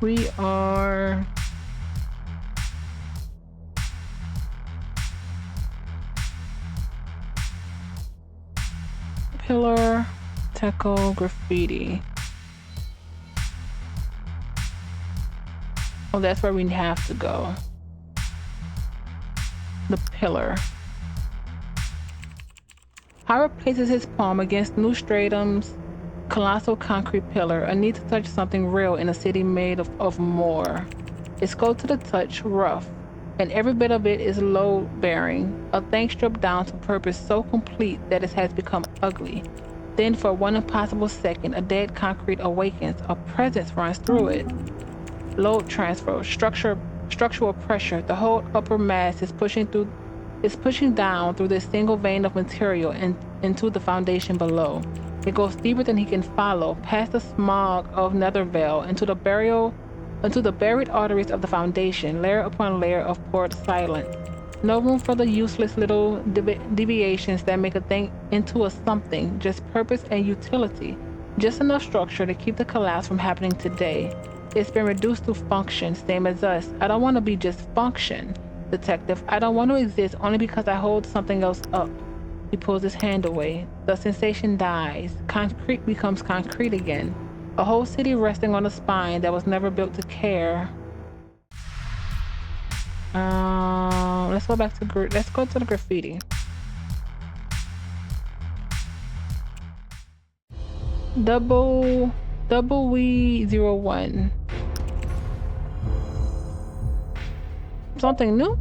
We are pillar, tackle, graffiti. Oh, that's where we have to go. The pillar. Howard places his palm against New Stratum's colossal concrete pillar, a need to touch something real in a city made of more. It's cold to the touch, rough, and every bit of it is load-bearing, a thing stripped down to purpose so complete that it has become ugly. Then for one impossible second, a dead concrete awakens, a presence runs through it. Load transfer, structural pressure, the whole upper mass is pushing down through this single vein of material and into the foundation below. It goes deeper than he can follow, past the smog of Netherveil, into the buried arteries of the foundation, layer upon layer of poured silence. No room for the useless little deviations that make a thing into a something, just purpose and utility. Just enough structure to keep the collapse from happening today. It's been reduced to function, same as us. I don't want to be just function, detective. I don't want to exist only because I hold something else up. He pulls his hand away. The sensation dies. Concrete becomes concrete again. A whole city resting on a spine that was never built to care. Let's go to the graffiti. Double we 01. Something new?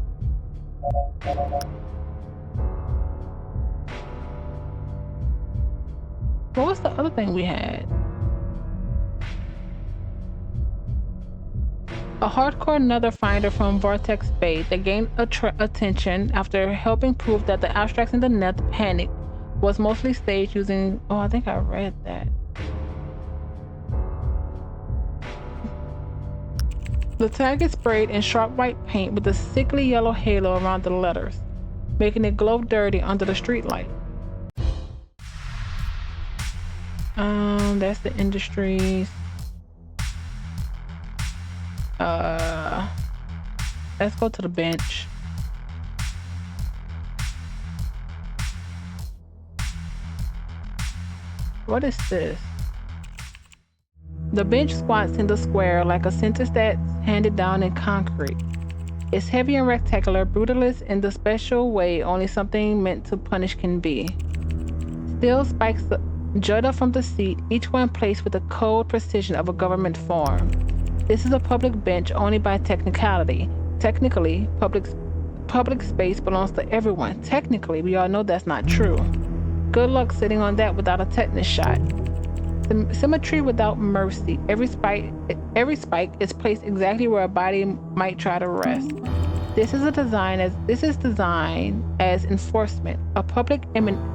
What was the other thing we had? A hardcore nether finder from Vortex Bay that gained attention after helping prove that the abstracts in the net panic was mostly staged using... Oh, I think I read that. The tag is sprayed in sharp white paint with a sickly yellow halo around the letters, making it glow dirty under the streetlight. That's the industries. Let's go to the bench. What is this? The bench squats in the square like a sentence that's handed down in concrete. It's heavy and rectangular, brutalist in the special way only something meant to punish can be. Steel spikes jut up from the seat, each one placed with the cold precision of a government form. This is a public bench only by technicality. Technically, public space belongs to everyone. Technically, we all know that's not true. Good luck sitting on that without a tetanus shot. Symmetry without mercy. Every spike is placed exactly where a body might try to rest. This is designed as enforcement, a public amenity,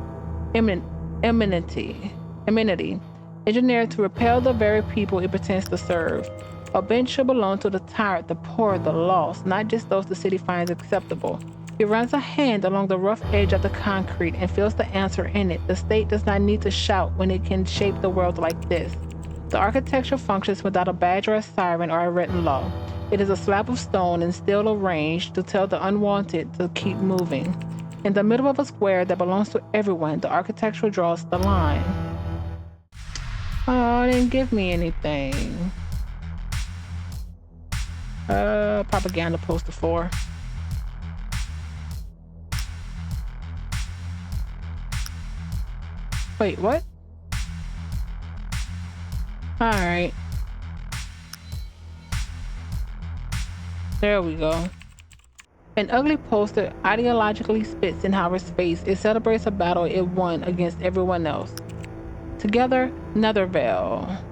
engineered to repel the very people it pretends to serve. A bench should belong to the tired, the poor, the lost, not just those the city finds acceptable. He runs a hand along the rough edge of the concrete and feels the answer in it. The state does not need to shout when it can shape the world like this. The architecture functions without a badge or a siren or a written law. It is a slab of stone and steel arranged to tell the unwanted to keep moving. In the middle of a square that belongs to everyone, the architecture draws the line. Oh, it didn't give me anything. Propaganda poster 4. Wait, what? Alright. There we go. An ugly poster ideologically spits in Howard's face. It celebrates a battle it won against everyone else. Together, Netherveil.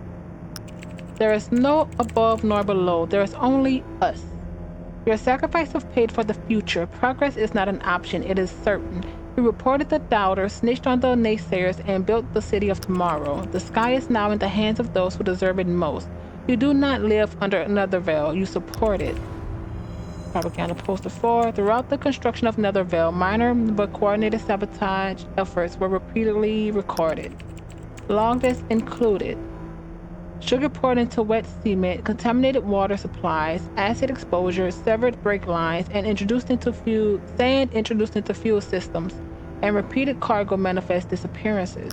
There is no above nor below. There is only us. Your sacrifice have paid for the future. Progress is not an option. It is certain. We reported the doubters, snitched on the naysayers, and built the city of tomorrow. The sky is now in the hands of those who deserve it most. You do not live under Netherveil. You support it. Propaganda poster 4. Throughout the construction of Netherveil, minor but coordinated sabotage efforts were repeatedly recorded. Logged as included. Sugar poured into wet cement, contaminated water supplies, acid exposure, severed brake lines, and sand introduced into fuel systems, and repeated cargo manifest disappearances.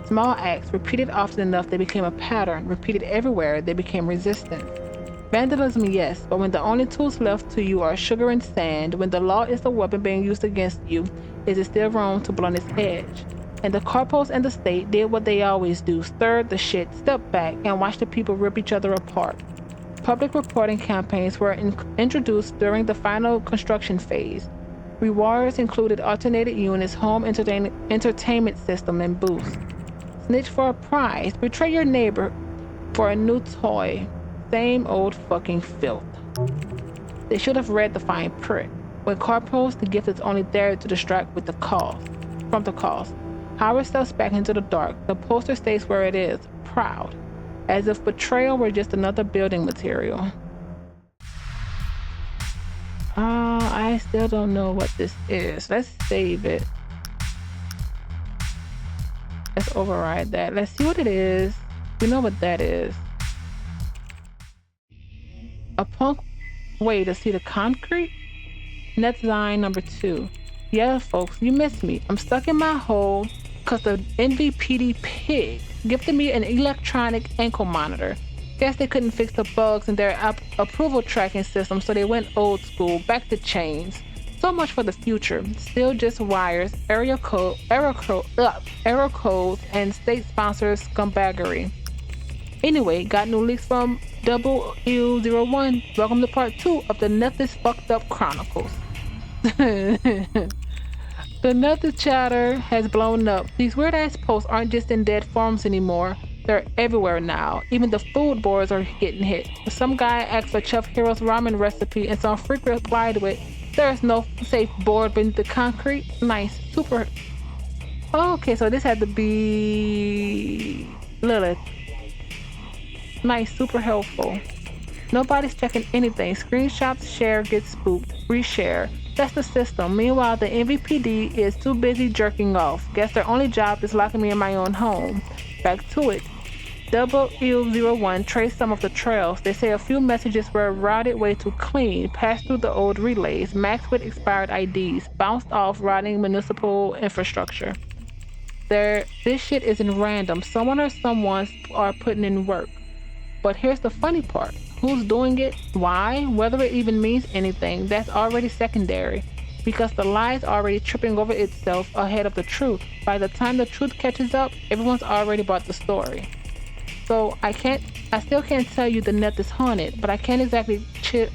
Small acts, repeated often enough, they became a pattern. Repeated everywhere, they became resistant. Vandalism, yes, but when the only tools left to you are sugar and sand, when the law is the weapon being used against you, is it still wrong to blunt its edge? And the corpos and the state did what they always do, stirred the shit, stepped back, and watched the people rip each other apart. Public reporting campaigns were introduced during the final construction phase. Rewards included alternated units, home entertainment system, and boosts. Snitch for a prize, betray your neighbor for a new toy. Same old fucking filth. They should have read the fine print. When corpos, the gift is only there to distract from the cost. Howard steps back into the dark. The poster stays where it is, proud, as if betrayal were just another building material. I still don't know what this is. Let's save it. Let's override that. Let's see what it is. We know what that is. A punk way to see the concrete? Net design number 2. Yeah, folks, you missed me. I'm stuck in my hole because the NVPD pig gifted me an electronic ankle monitor. Guess they couldn't fix the bugs in their approval tracking system, so they went old school, back to chains. So much for the future. Still just wires, error codes, and state sponsors scumbaggery. Anyway, got new leaks from W01. Welcome to part 2 of the Netherveil Fucked Up Chronicles. The Nether chatter has blown up. These weird ass posts aren't just in dead forums anymore. They're everywhere now. Even the food boards are getting hit. Some guy asked for Chef Hero's ramen recipe and some freak replied with, "There's no safe board beneath the concrete." Nice. Super. Oh, okay, so this had to be Lilith. Nice, super helpful. Nobody's checking anything. Screenshots, share, get spooked, reshare. That's the system. Meanwhile, the NVPD is too busy jerking off. Guess their only job is locking me in my own home. Back to it. W01 traced some of the trails. They say a few messages were routed way too clean, passed through the old relays, maxed with expired IDs, bounced off rotting municipal infrastructure. This shit isn't random. Someone or someone's are putting in work. But here's the funny part. Who's doing it? Why? Whether it even means anything, that's already secondary. Because the lie's already tripping over itself ahead of the truth. By the time the truth catches up, everyone's already bought the story. So I still can't tell you the net is haunted, but I can't exactly chill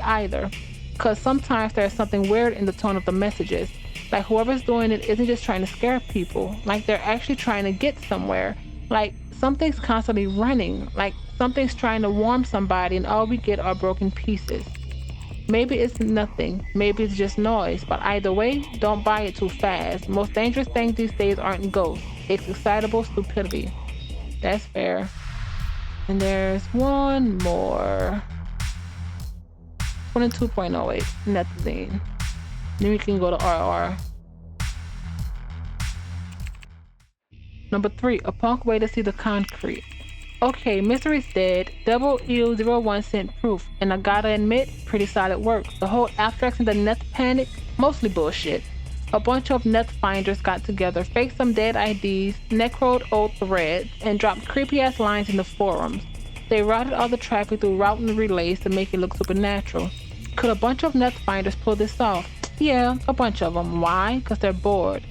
either. Cause sometimes there's something weird in the tone of the messages. Like whoever's doing it isn't just trying to scare people. Like they're actually trying to get somewhere. Like something's constantly running. Like something's trying to warm somebody and all we get are broken pieces. Maybe it's nothing. Maybe it's just noise. But either way, don't buy it too fast. Most dangerous things these days aren't ghosts. It's excitable stupidity. That's fair. And there's one more. 22.08. Nothing. Then we can go to RR. Number 3, a punk way to see the concrete. Okay, Mystery's dead. W01 sent proof, and I gotta admit, pretty solid work. The whole abstracts in the net panic, mostly bullshit. A bunch of net finders got together, faked some dead IDs, necroed old threads, and dropped creepy ass lines in the forums. They routed all the traffic through routing relays to make it look supernatural. Could a bunch of net finders pull this off? Yeah, a bunch of them. Why? Cause they're bored.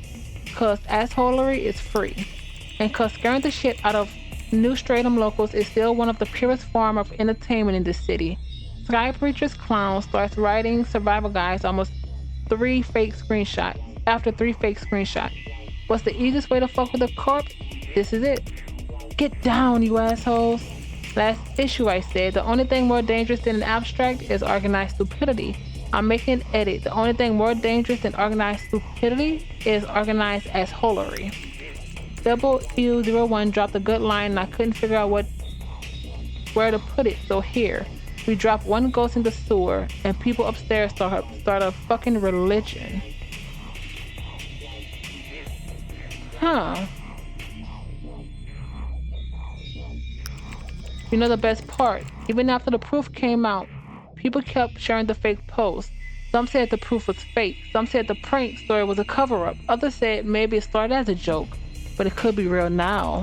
Cause assholery is free. And cause scaring the shit out of New Stratum locals is still one of the purest form of entertainment in this city. Sky Preacher's clown starts writing survival guides after 3 fake screenshots. What's the easiest way to fuck with a corpse? This is it. Get down, you assholes. Last issue I said, the only thing more dangerous than an abstract is organized stupidity. I'm making an edit. The only thing more dangerous than organized stupidity is organized assholery. W01 dropped a good line and I couldn't figure out where to put it, so here. We drop one ghost in the sewer and people upstairs start a fucking religion. Huh. You know the best part? Even after the proof came out, people kept sharing the fake posts. Some said the proof was fake. Some said the prank story was a cover-up. Others said maybe it started as a joke, but it could be real now.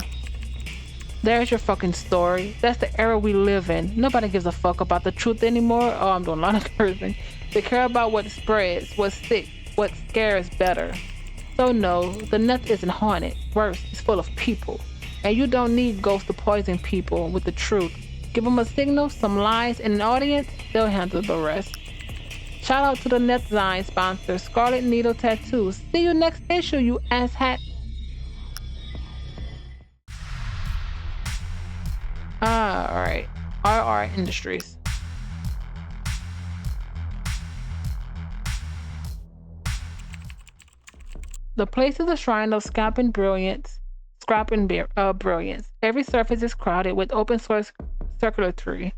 There's your fucking story. That's the era we live in. Nobody gives a fuck about the truth anymore. Oh, I'm doing a lot of cursing. They care about what spreads, what sticks, what scares better. So no, the net isn't haunted. Worse, it's full of people. And you don't need ghosts to poison people with the truth. Give them a signal, some lies, and an audience, they'll handle the rest. Shout out to the Netherveil sponsor, Scarlet Needle Tattoos. See you next issue, you asshat. Alright. RR Industries. The place is a shrine of scrapping brilliance. Brilliance. Every surface is crowded with open source circuitry,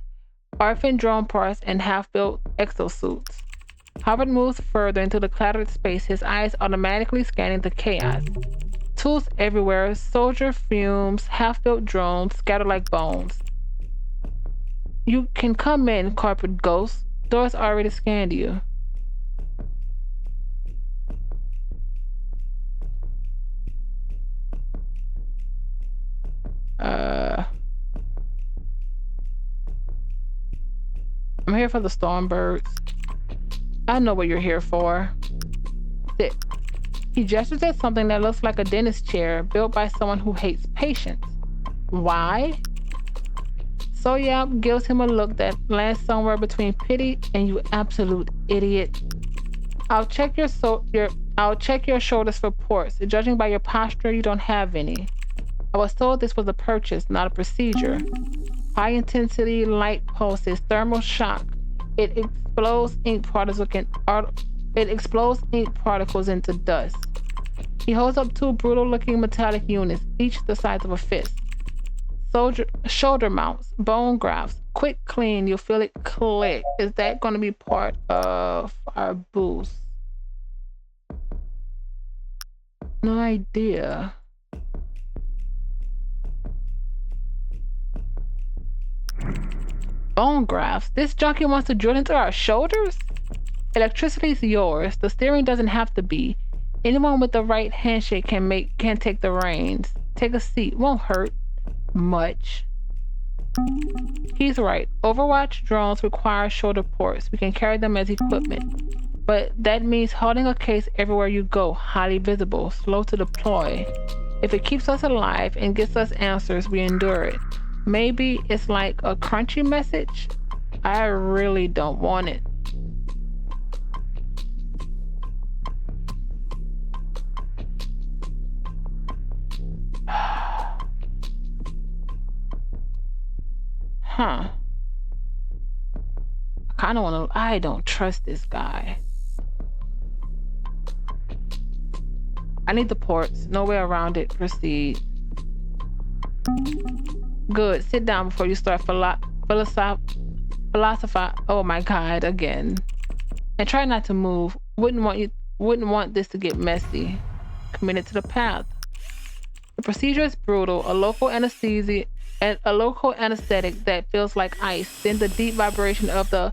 orphan drone parts, and half-built exosuits. Howard moves further into the cluttered space, his eyes automatically scanning the chaos. Tools everywhere, soldier fumes, half-built drones scattered like bones. You can come in, corporate ghost. Doors already scanned you. I'm here for the Stormbirds. I know what you're here for. Sit. He gestures at something that looks like a dentist chair built by someone who hates patience. Why? Soyap gives him a look that lands somewhere between pity and you absolute idiot. I'll check your shoulders for ports. Judging by your posture, you don't have any. I was told this was a purchase, not a procedure. High intensity light pulses, thermal shock. It explodes ink particles into dust. He holds up two brutal-looking metallic units, each the size of a fist. Shoulder mounts, bone grafts, quick clean. You'll feel it click. Is that going to be part of our boost? No idea. Bone grafts. This junkie wants to drill into our shoulders? Electricity is yours. The steering doesn't have to be. Anyone with the right handshake can take the reins. Take a seat. Won't hurt much. He's right. Overwatch drones require shoulder ports. We can carry them as equipment. But that means holding a case everywhere you go. Highly visible. Slow to deploy. If it keeps us alive and gets us answers, we endure it. Maybe it's like a crunchy message. I really don't want it. Huh. I don't trust this guy. I need the ports. No way around it. Proceed. Good. Sit down before you start philosophize. Oh my God, again. And try not to move. Wouldn't want this to get messy. Committed to the path. The procedure is brutal. A local anesthetic that feels like ice. Then the deep vibration of the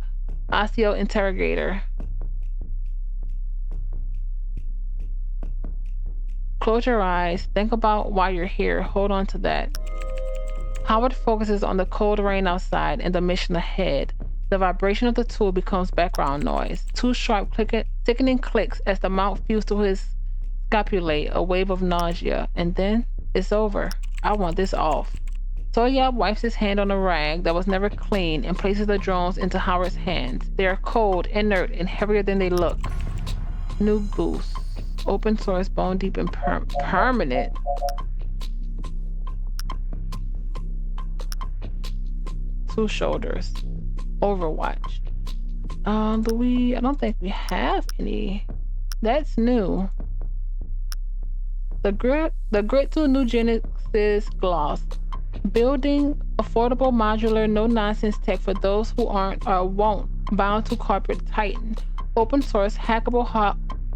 osteo interrogator. Close your eyes. Think about why you're here. Hold on to that. Howard focuses on the cold rain outside and the mission ahead. The vibration of the tool becomes background noise. Two sharp, sickening clicks as the mount fused to his scapulae, a wave of nausea. And then it's over. I want this off. Soyab wipes his hand on a rag that was never clean and places the drones into Howard's hands. They are cold, inert, and heavier than they look. New boost. Open source, bone deep, and permanent. Two shoulders. Overwatch. I don't think we have any. That's new. The grit to new Genesis gloss. Building affordable, modular, no-nonsense tech for those who aren't or won't bound to corporate titan. Open source, hackable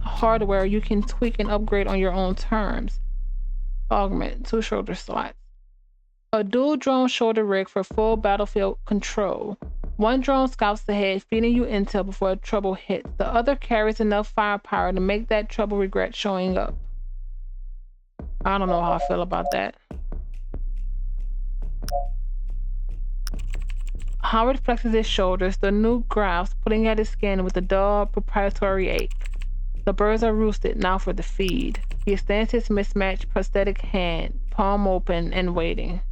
hardware you can tweak and upgrade on your own terms. Augment, two shoulder slots. A dual drone shoulder rig for full battlefield control. One drone scouts ahead, feeding you intel before trouble hits. The other carries enough firepower to make that trouble regret showing up. I don't know how I feel about that. Howard flexes his shoulders, the new grasp pulling at his skin with a dull, proprietary ache. The birds are roosted, now for the feed. He extends his mismatched prosthetic hand, palm open and waiting.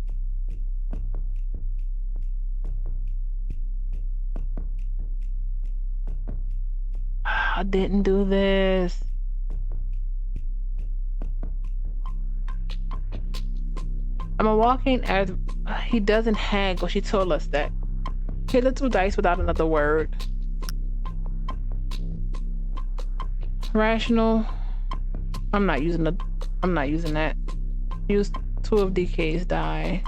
I didn't do this. I'm walking as he doesn't haggle. She told us that. Hit the 2 dice without another word. Rational. I'm not using that. Use 2 of DK's die.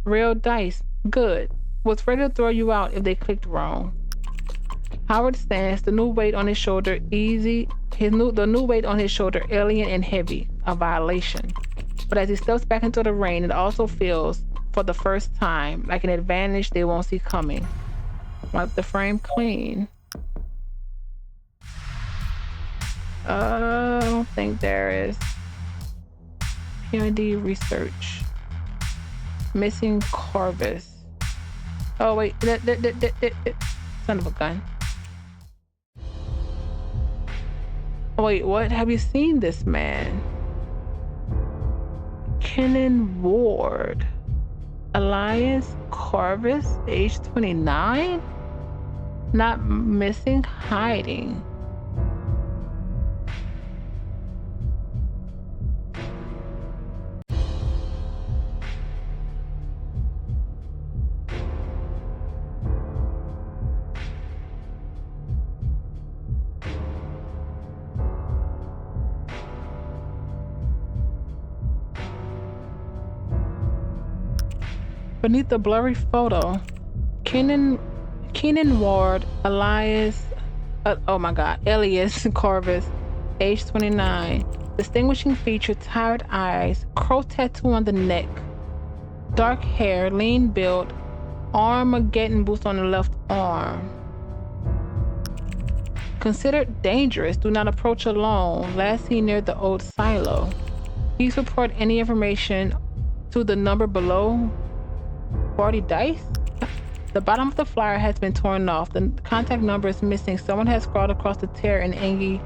Real dice. Good. Was ready to throw you out if they clicked wrong. Howard stands, the new weight on his shoulder easy. The new weight on his shoulder alien and heavy. A violation. But as he steps back into the rain, it also feels, for the first time, like an advantage they won't see coming. Wipe the frame clean. I don't think there is. PID research. Missing Corvus. Oh wait, son of a gun. Wait, what? Have you seen this man? Kenan Ward. Elias Corvus, age 29? Not missing, hiding. Beneath the blurry photo, Kenan Ward, Elias Corvus, age 29. Distinguishing feature, tired eyes, crow tattoo on the neck, dark hair, lean build, Armageddon boost on the left arm. Considered dangerous, do not approach alone. Last seen near the old silo. Please report any information to the number below. 40 dice? The bottom of the flyer has been torn off. The contact number is missing. Someone has scrawled across the tear in angry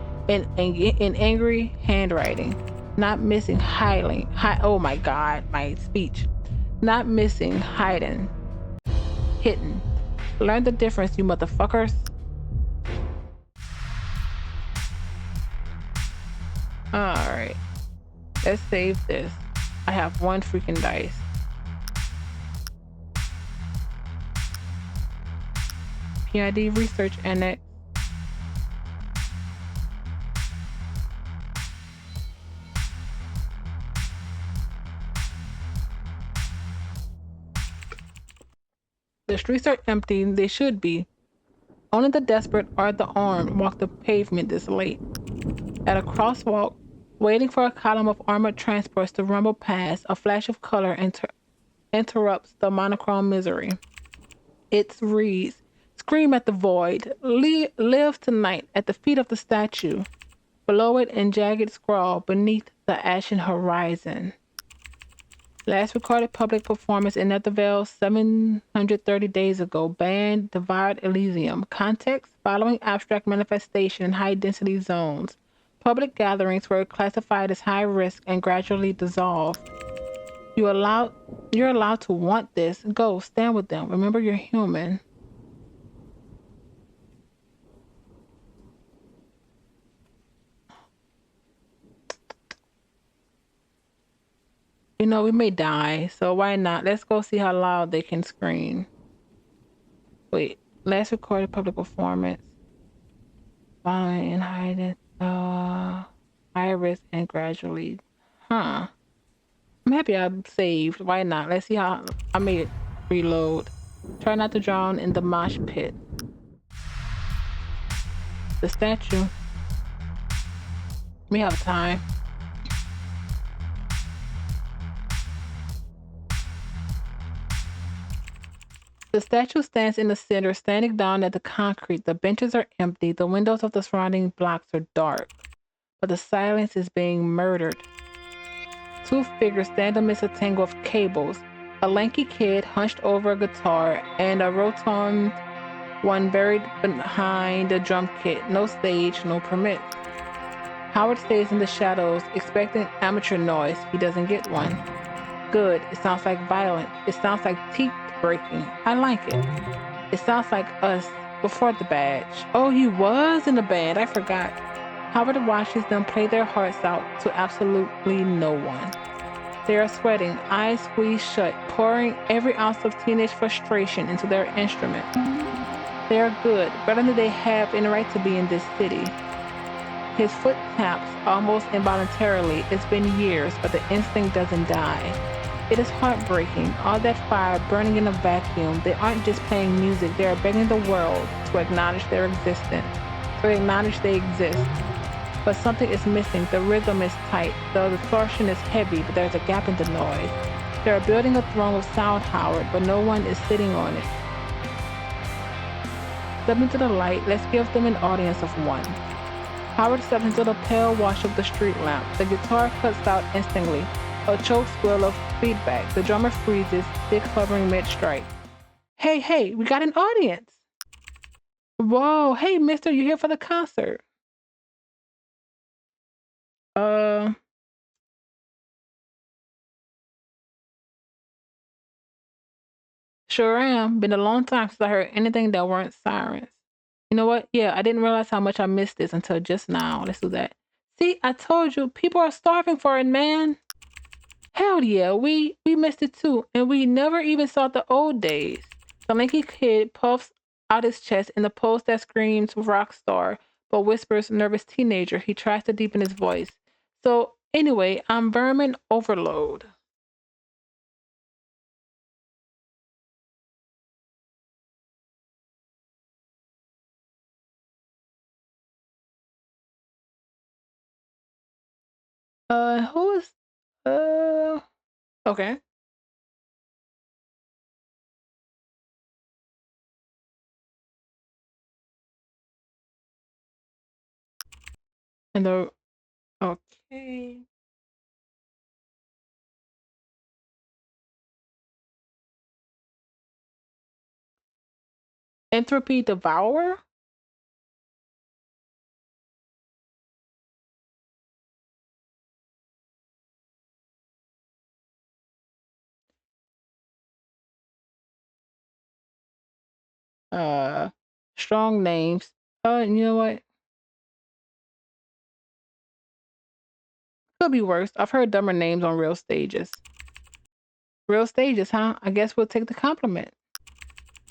handwriting. Not missing, hiding. Oh my god, my speech. Not missing, hiding. Hidden. Learn the difference, you motherfuckers. Alright. Let's save this. I have 1 freaking dice. PID research annex. The streets are empty, they should be. Only the desperate or the armed walk the pavement this late. At a crosswalk, waiting for a column of armored transports to rumble past, a flash of color interrupts the monochrome misery. It reads, "Scream at the void. Live tonight at the feet of the statue." Below it, in jagged scrawl, beneath the ashen horizon. Last recorded public performance in Netherveil 730 days ago. Band Divide Elysium. Context: following abstract manifestation in high-density zones. Public gatherings were classified as high risk and gradually dissolved. You're allowed to want this. Go, stand with them. Remember, you're human. You know, we may die, so why not? Let's go see how loud they can scream. Wait, last recorded public performance. Following and hiding. High risk and gradually. Huh. I'm happy I'm saved. Why not? Let's see how I made it reload. Try not to drown in the mosh pit. The statue. We have time. The statue stands in the center, standing down at the concrete. The benches are empty. The windows of the surrounding blocks are dark, but the silence is being murdered. Two figures stand amidst a tangle of cables. A lanky kid hunched over a guitar, and a rotund one buried behind a drum kit. No stage, no permits. Howard stays in the shadows, expecting amateur noise. He doesn't get one. Good. It sounds like violence. It sounds like teeth breaking. I like it. It sounds like us before the badge. Oh, he was in the band. I forgot. Howard watches them play their hearts out to absolutely no one. They are sweating, eyes squeezed shut, pouring every ounce of teenage frustration into their instrument. They are good, better than they have any right to be in this city. His foot taps almost involuntarily. It's been years, but the instinct doesn't die. It is heartbreaking, all that fire burning in a vacuum. They aren't just playing music, they are begging the world to acknowledge their existence, to acknowledge they exist. But something is missing. The rhythm is tight, the distortion is heavy, but there's a gap in the noise. They are building a throne of sound, Howard, but no one is sitting on it. Step into the light, let's give them an audience of one. Howard steps into the pale wash of the street lamp. The guitar cuts out instantly. A choke squeal of feedback. The drummer freezes, stick hovering mid-strike. Hey, we got an audience! Whoa, hey mister, you here for the concert? Sure am. Been a long time since I heard anything that weren't sirens. You know what? Yeah, I didn't realize how much I missed this until just now. Let's do that. See, I told you, people are starving for it, man. Hell yeah, we missed it too, and we never even saw the old days. The lanky kid puffs out his chest in the pose that screams rock star, but whispers nervous teenager. He tries to deepen his voice. So anyway, I'm vermin overload. Who is okay. And the okay. Entropy devourer? Uh strong names. You know what? Could be worse. I've heard dumber names on real stages. Real stages, huh? I guess we'll take the compliment.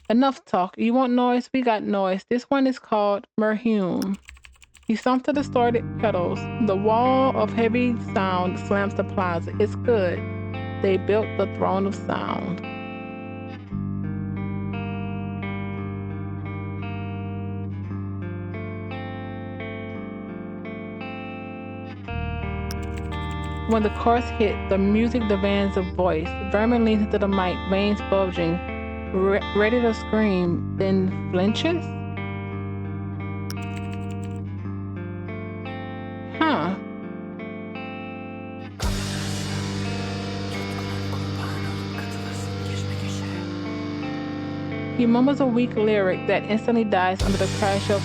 Enough talk. You want noise? We got noise. This one is called Merhume. He stomps to the started pedals. The wall of heavy sound slams the plaza. It's good. They built the throne of sound. When the chorus hit, the music demands a voice. Vermin leans into the mic, veins bulging, ready to scream, then flinches? Huh. He mumbles a weak lyric that instantly dies under the crash of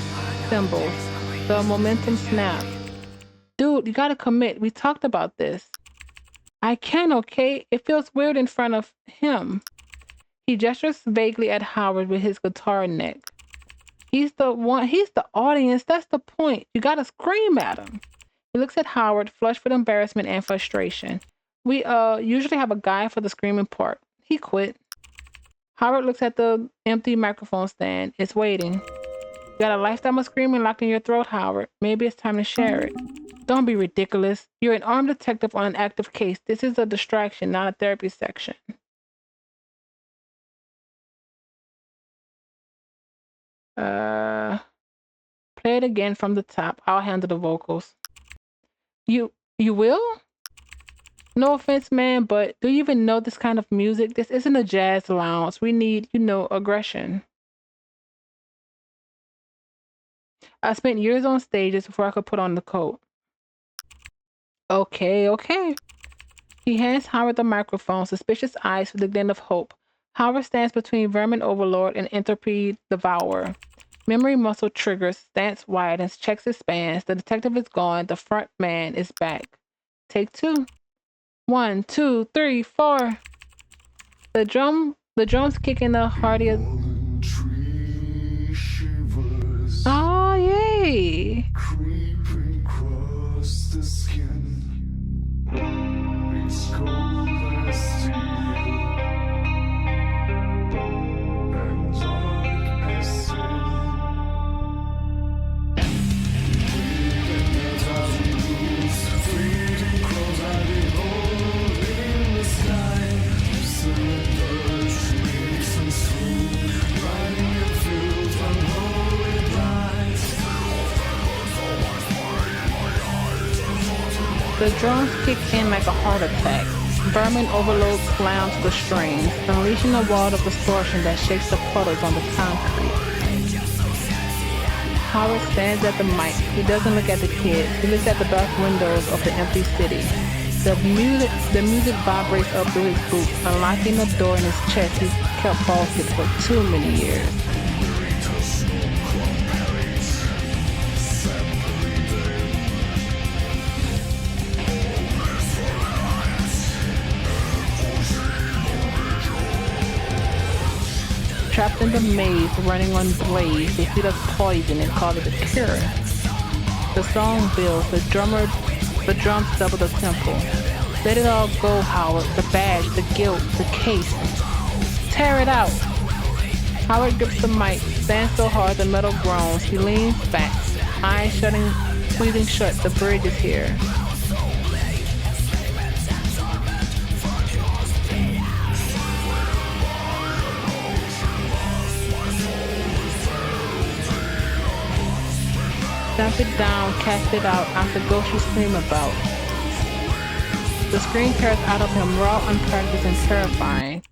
cymbals. The momentum snaps. Dude, you gotta commit. We talked about this. I can, okay? It feels weird in front of him. He gestures vaguely at Howard with his guitar neck. He's the one, he's the audience. That's the point. You gotta scream at him. He looks at Howard, flushed with embarrassment and frustration. We usually have a guy for the screaming part. He quit. Howard looks at the empty microphone stand. It's waiting. You got a lifetime of screaming locked in your throat, Howard. Maybe it's time to share it. Don't be ridiculous. You're an armed detective on an active case. This is a distraction, not a therapy section. Uh, Play it again from the top. I'll handle the vocals. You will? No offense, man, but do you even know this kind of music? This isn't a jazz lounge. We need, aggression. I spent years on stages before I could put on the coat. Okay. He hands Howard the microphone, suspicious eyes with a glint of hope. Howard stands between Vermin Overlord and Interrogate Devourer. Memory muscle triggers, stance widens, checks expands. The detective is gone. The front man is back. Take 2. 1, 2, 3, 4. The drums kick in the heartiest. Oh, yay! Creeping across the skin. It's cold as steel and dark as sin. Breathing a thousand rules, fleeting crows I behold in the sky. Cylinder shrieks and swoon, riding in fields unholy blind. The drums kick in like a heart attack. Vermin Overload slams the strings, unleashing a wall of distortion that shakes the puddles on the concrete. Howard stands at the mic. He doesn't look at the kids. He looks at the dark windows of the empty city. The music vibrates up through his boots, unlocking the door in his chest he's kept bolted for too many years. Trapped in the maze, running on blaze, they feed us poison and call it a cure. The song builds, the drums double the tempo. Let it all go, Howard. The badge, the guilt, the case. Tear it out. Howard grips the mic, stands so hard the metal groans. He leans back, eyes squeezing shut. The bridge is here. Stamp it down, cast it out, I'm the ghost you scream about. The scream tears out of him, raw, unpracticed, and terrifying.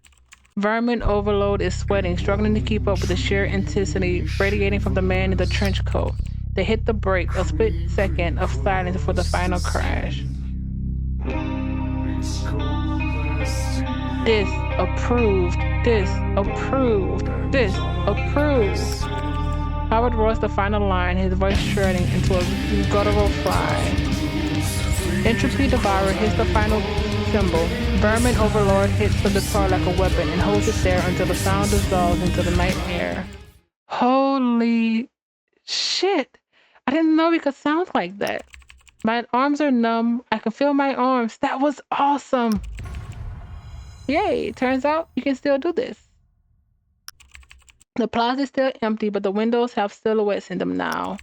Vermin Overload is sweating, struggling to keep up with the sheer intensity radiating from the man in the trench coat. They hit the brake, a split second of silence before the final crash. This approved. This approved. This approved. Howard roars the final line, his voice shredding into a guttural cry. Entropy Devourer hits the final symbol. Vermin Overlord hits the guitar like a weapon and holds it there until the sound dissolves into the night air. Holy shit! I didn't know we could sound like that. My arms are numb. I can feel my arms. That was awesome! Yay! Turns out you can still do this. The plaza is still empty, but the windows have silhouettes in them now.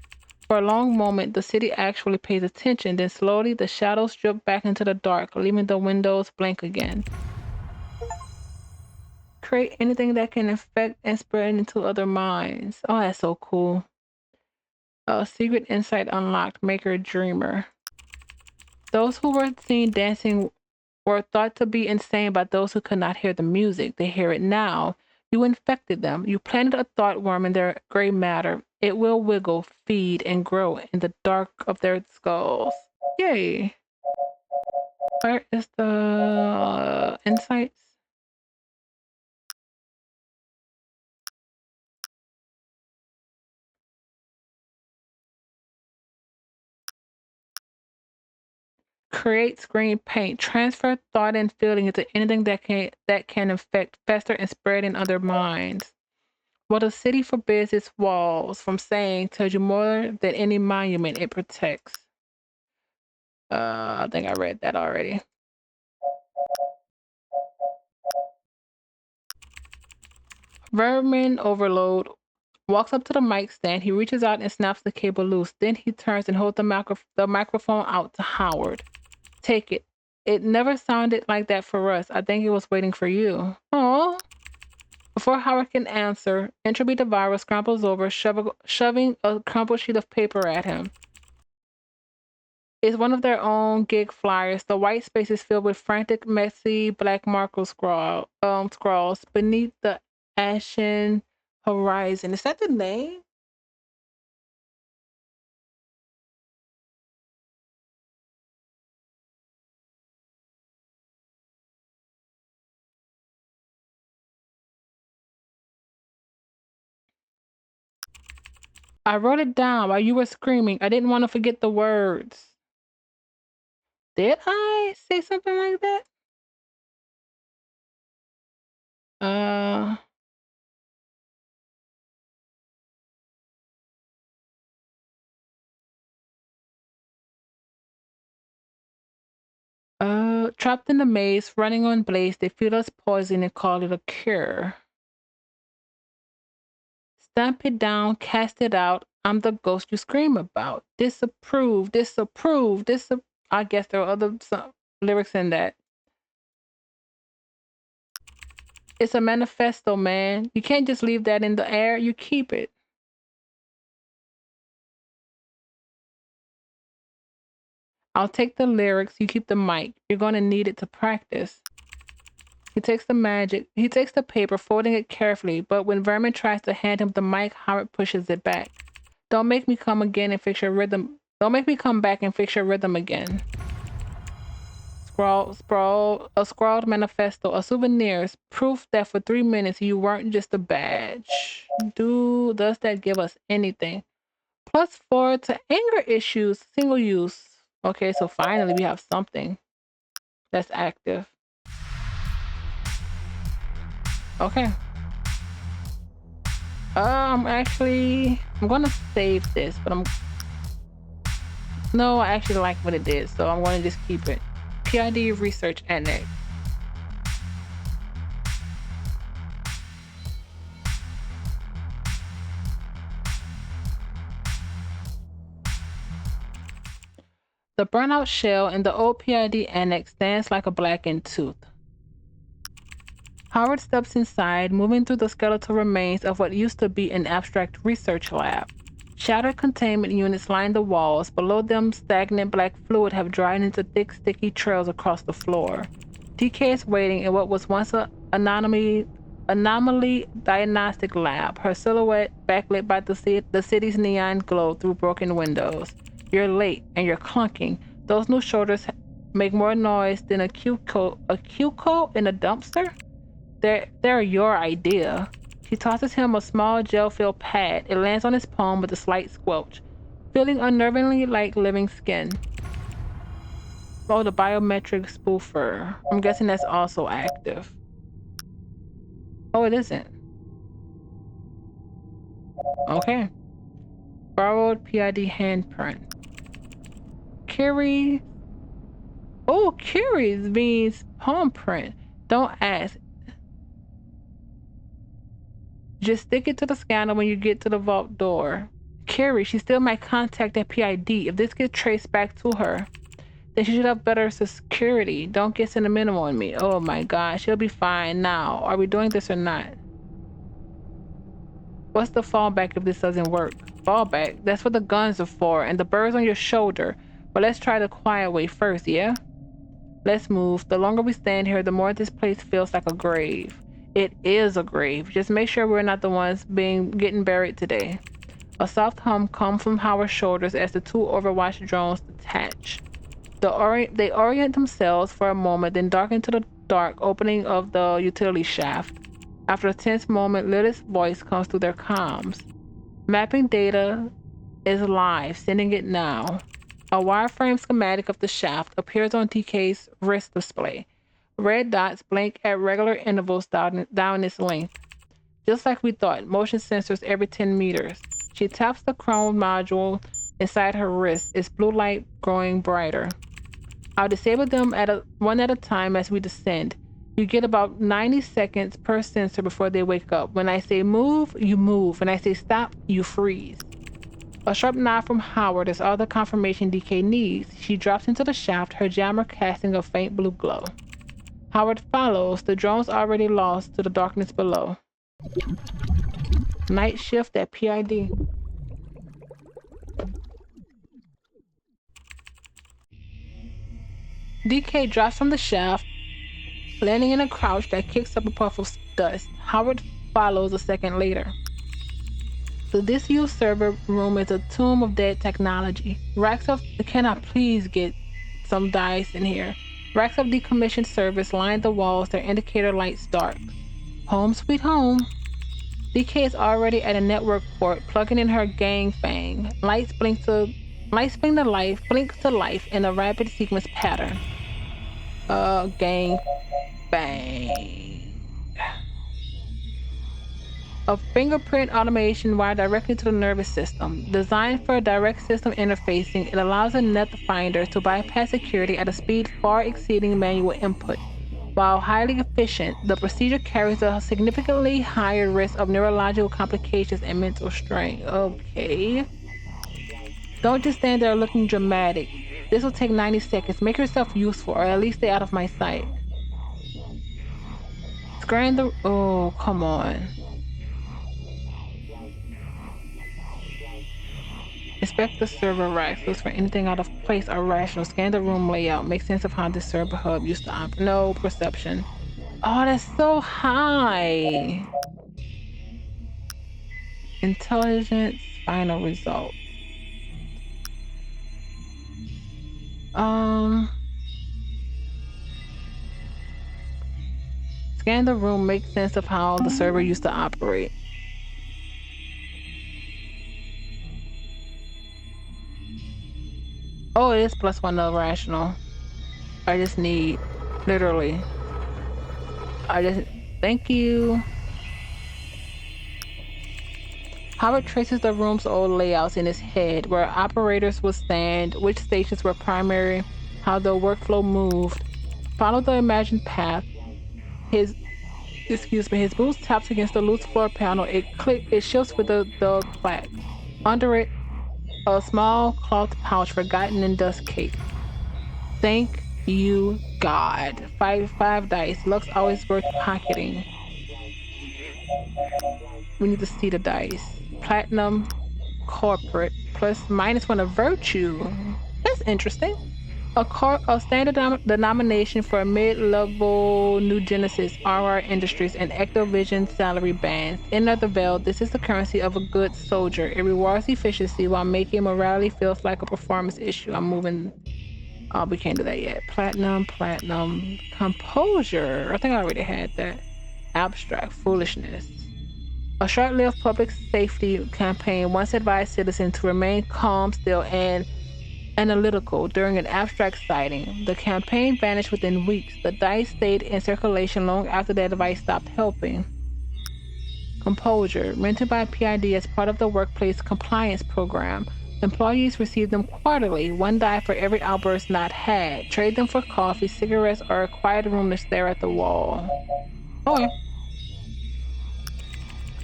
For a long moment, the city actually pays attention, then slowly the shadows strip back into the dark, leaving the windows blank again. Create anything that can infect and spread into other minds. Oh, that's so cool. Secret insight unlocked, maker dreamer. Those who were seen dancing were thought to be insane by those who could not hear the music. They hear it now. You infected them. You planted a thought worm in their gray matter. It will wiggle, feed, and grow in the dark of their skulls. Yay. Where is the insights? Create screen paint. Transfer thought and feeling into anything that can infect, fester, and spread in other minds. What a city forbids its walls from saying tells you more than any monument it protects. I think I read that already. Vermin Overload walks up to the mic stand. He reaches out and snaps the cable loose. Then he turns and holds the microphone out to Howard. Take it. It never sounded like that for us. I think it was waiting for you. Aw. Before Howard can answer, Entropy Devourer scrambles over, shoving a crumpled sheet of paper at him. It's one of their own gig flyers. The white space is filled with frantic, messy black marker scrawls beneath the ashen horizon. Is that the name? I wrote it down while you were screaming. I didn't want to forget the words. Did I say something like that? Uh, trapped in the maze, running on blaze, they feed us poison and call it a cure. Stamp it down, cast it out. I'm the ghost you scream about. Disapprove, disapprove, disapprove. I guess there are other lyrics in that. It's a manifesto, man. You can't just leave that in the air. You keep it. I'll take the lyrics. You keep the mic. You're going to need it to practice. He takes the paper, folding it carefully, but when Vermin tries to hand him the mic, Howard pushes it back. Don't make me come again and fix your rhythm. Don't make me come back and fix your rhythm again. A scrawled manifesto, a souvenirs, proof that for 3 minutes you weren't just a badge. Does that give us anything? +4 to anger issues, single use. Okay, so finally we have something that's active. Okay. I'm gonna save this, but no, I actually like what it did, so I'm gonna just keep it. PID research annex. The burnout shell in the old PID annex stands like a blackened tooth. Howard steps inside, moving through the skeletal remains of what used to be an abstract research lab. Shattered containment units line the walls. Below them, stagnant black fluid have dried into thick, sticky trails across the floor. TK is waiting in what was once an anomaly diagnostic lab, her silhouette backlit by the city's neon glow through broken windows. You're late, and you're clunking. Those new shoulders make more noise than a cubicle in a dumpster? They're your idea. She tosses him a small gel-filled pad. It lands on his palm with a slight squelch, feeling unnervingly like living skin. Oh, the biometric spoofer. I'm guessing that's also active. Oh, it isn't. Okay. Borrowed PID handprint. Carrie. Oh, Carrie means palm print. Don't ask. Just stick it to the scanner when you get to the vault door. Carrie, she still might contact that PID. If this gets traced back to her, then she should have better security. Don't get sentimental on me. Oh my gosh, she'll be fine now. Are we doing this or not? What's the fallback if this doesn't work? Fallback? That's what the guns are for, and the bird's on your shoulder. But let's try the quiet way first, yeah? Let's move. The longer we stand here, the more this place feels like a grave. It is a grave. Just make sure we're not the ones getting buried today. A soft hum comes from Howard's shoulders as the two Overwatch drones detach. They orient themselves for a moment, then darken to the dark opening of the utility shaft. After a tense moment, Lilith's voice comes through their comms. Mapping data is live, sending it now. A wireframe schematic of the shaft appears on TK's wrist display. Red dots blink at regular intervals down its length. Just like we thought, motion sensors every 10 meters. She taps the chrome module inside her wrist, its blue light growing brighter. I'll disable them one at a time as we descend. You get about 90 seconds per sensor before they wake up. When I say move, you move. When I say stop, you freeze. A sharp nod from Howard is all the confirmation DK needs. She drops into the shaft, her jammer casting a faint blue glow. Howard follows, the drones already lost to the darkness below. Night shift at PID. DK drops from the shaft, landing in a crouch that kicks up a puff of dust. Howard follows a second later. The disused server room is a tomb of dead technology. Racks of... Can I please get some dice in here? Racks of decommissioned servers line the walls, their indicator lights dark. Home sweet home. DK is already at a network port, plugging in her gang fang. Lights blink to life in a rapid sequence pattern. Gang bang. A fingerprint automation wired directly to the nervous system. Designed for direct system interfacing, it allows a net finder to bypass security at a speed far exceeding manual input. While highly efficient, the procedure carries a significantly higher risk of neurological complications and mental strain. Okay. Don't just stand there looking dramatic. This will take 90 seconds. Make yourself useful, or at least stay out of my sight. Scan the... Oh, come on. Inspect the server racks. Look for anything out of place or rational. Scan the room layout. Make sense of how this server hub used to operate. No perception. Oh, that's so high. Intelligence. Final result. Scan the room. Make sense of how the server used to operate. Oh, it is +1 to rational. I just need, literally. Thank you. Howard traces the room's old layouts in his head, where operators would stand, which stations were primary, how the workflow moved. Follow the imagined path. His boots taps against the loose floor panel. It shifts with the clack. Under it, a small cloth pouch forgotten in dust cake. Thank you, God. Five dice. Luck's always worth pocketing. We need to see the dice. Platinum, corporate, +-1 of virtue. That's interesting. A standard denomination for mid-level New Genesis, RR Industries, and Ectovision salary bands. In Netherveil, this is the currency of a good soldier. It rewards efficiency while making morality feels like a performance issue. I'm moving. Oh, we can't do that yet. Platinum, composure. I think I already had that. Abstract, foolishness. A short-lived public safety campaign once advised citizens to remain calm, still, and analytical during an abstract sighting. The campaign vanished within weeks. The dice stayed in circulation long after that device stopped helping. Composure, rented by PID as part of the workplace compliance program. Employees receive them quarterly, 1 die for every outburst not had. Trade them for coffee, cigarettes, or a quiet room to stare at the wall. Okay.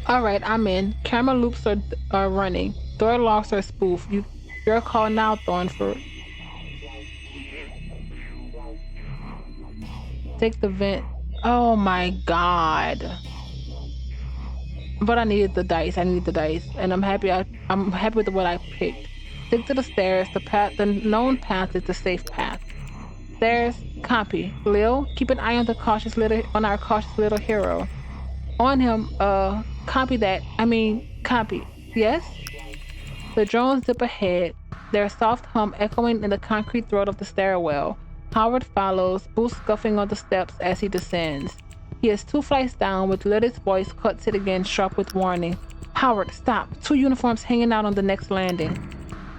Alright, I'm in. Camera loops are running. Door locks are spoof. Your call now, Thornford. Take the vent. Oh my God. But I needed the dice. And I'm happy with what I picked. Stick to the stairs. The known path is the safe path. Stairs, copy. Lil, keep an eye on our cautious little hero. On him, copy that. Copy. Yes? The drones zip ahead, their soft hum echoing in the concrete throat of the stairwell. Howard follows, boots scuffing on the steps as he descends. He is 2 flights down with Liddit's voice cuts it again, sharp with warning. Howard, stop. 2 uniforms hanging out on the next landing.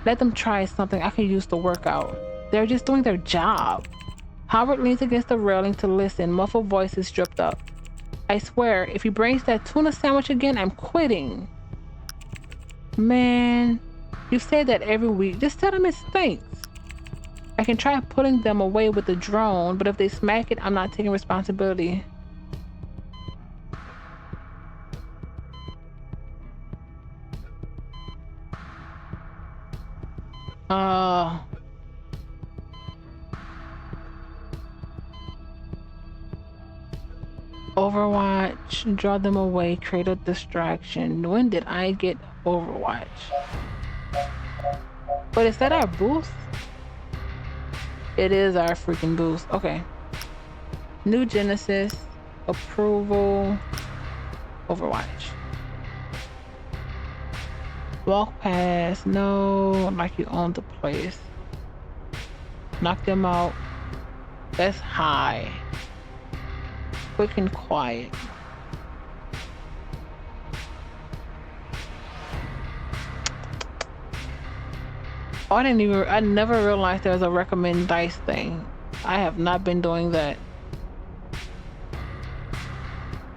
Let them try something I can use to work out. They're just doing their job. Howard leans against the railing to listen, muffled voices dripped up. I swear, if he brings that tuna sandwich again, I'm quitting. Man, you say that every week. Just tell them it stinks. I can try putting them away with the drone, but if they smack it, I'm not taking responsibility. Overwatch, draw them away, create a distraction. When did I get Overwatch? But is that our booth? It is our freaking boost. Okay. New Genesis. Approval. Overwatch. Walk past. No. Like you own the place. Knock them out. That's high. Quick and quiet. Oh, I never realized there was a recommend dice thing. I have not been doing that.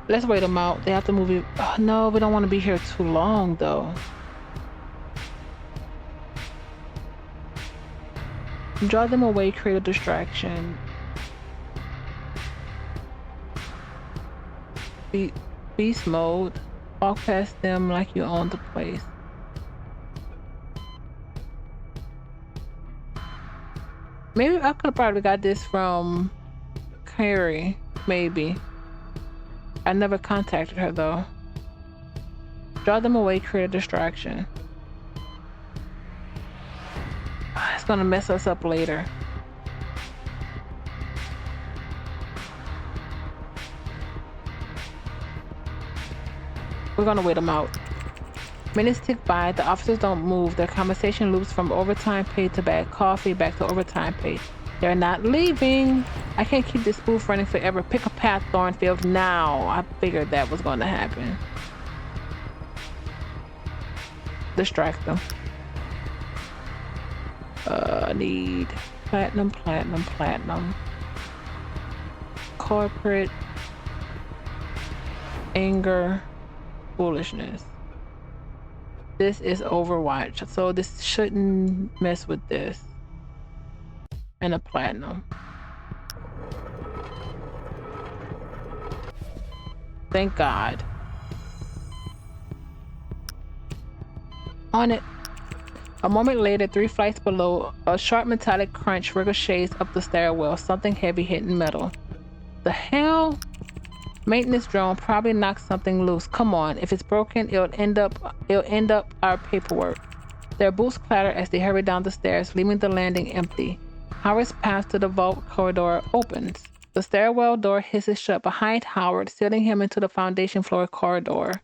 Let's wait them out. They have to move it. Oh, no, we don't want to be here too long though. Draw them away, create a distraction. Beast mode. Walk past them like you own the place. Maybe I could have probably got this from Carrie, maybe. I never contacted her though. Draw them away, create a distraction. It's gonna mess us up later. We're gonna wait them out. Minutes tick by, the officers don't move. Their conversation loops from overtime pay to bad coffee, back to overtime pay. They're not leaving. I can't keep this spoof running forever. Pick a path, Thornfield, now. I figured that was going to happen. Distract them. Need platinum. Corporate. Anger. Foolishness. This is Overwatch, so this shouldn't mess with this. And a platinum. Thank God. On it. A moment later, 3 flights below, a sharp metallic crunch ricochets up the stairwell, something heavy hitting metal. The hell? Maintenance drone probably knocked something loose. Come on, if it's broken, it'll end up our paperwork. Their boots clatter as they hurry down the stairs, leaving the landing empty. Howard's path to the vault corridor opens. The stairwell door hisses shut behind Howard, sealing him into the foundation floor corridor.